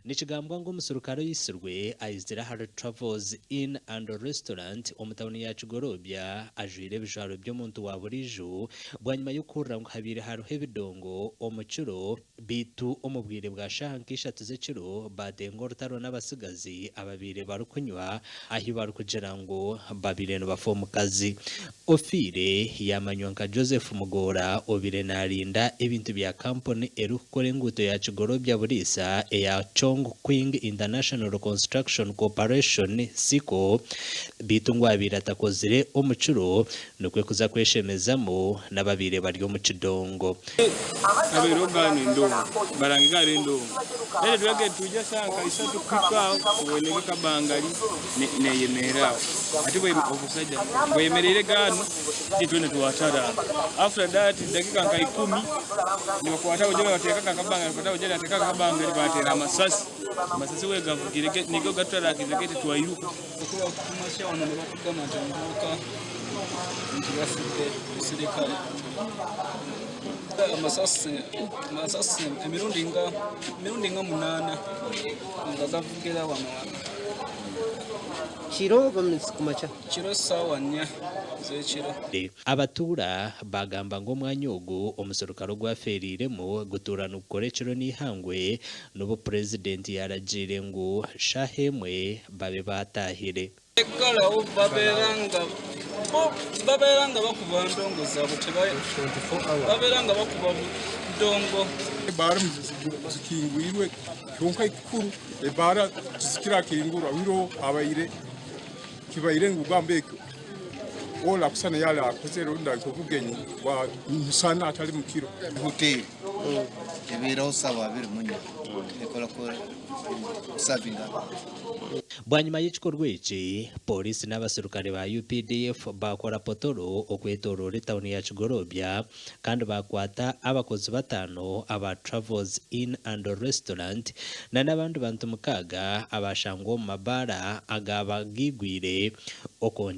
Nichigambwa ngo Omuserukare yisirwe ayizira hari Travels Inn and Restaurant omutawuni ya Kigorobya ajwire bijaro by'omuntu wa burijo bwanyuma y'ukurra ngo habire haruho ebidongo omuciro bitu omubwire bwa shanki eshatu z'ekiro badengo rutaro n'abasigazi ababire barukunywa ahi barukugira ngo babire no bafo omukazi ofire yamanywa nka Joseph Mugora obire narinda ebintu bya company erukukora enguto ya Kigorobya burisa eya Queen International Construction Corporation siko bitungwa biratakozire omuciro nukwe kuza kweshemezamo n'ababire bari mu kidongo abero gani ndo barangigare ndo ere twage tujja sanka isatu kwika uboneke kabangari neyemera ati bwe okusajja bwe yemerere gano kitwene tuwatara after that dakika nka 10 niwo kwata ujja bateka kabangari kwata ujja bateka kabangari batera amasasi we gavugireke nigo gatara kizekete twayiruka kuko kumasha wana bakugama janguka ntigafite sirikale amasasi emirundi nga munana ngagavugira wana Chiro kumacha chiro sawa nya zechiro abatura bagamba ngo mwanyogo Omuserukare gwaferiremo guturana ukorekero n'ihangwe n'ubu president yaragire ngo shahemwe babe batahire ekala baberanga bakuba ndongo zabo tebaye baberanga bakuba ndongo baara zikingwirwe cyonka ikuru baara zikira kiringura wiro abayire kibayire ngugambe ola kusana yala akozero ndakuvugenyi wa musana atali mukiro hotel ebira osaba biri munya ekola ko savinga bwanyuma y'ikikorwa iki polisi n'abaserukare ba UPDF bakora potoro okwetorora etawuni ya Kigorobya kandi bakwata abakozi batano aba Travels Inn and Restaurant n'abandi bantu mukaga abashangwa mu mabara agabagigwire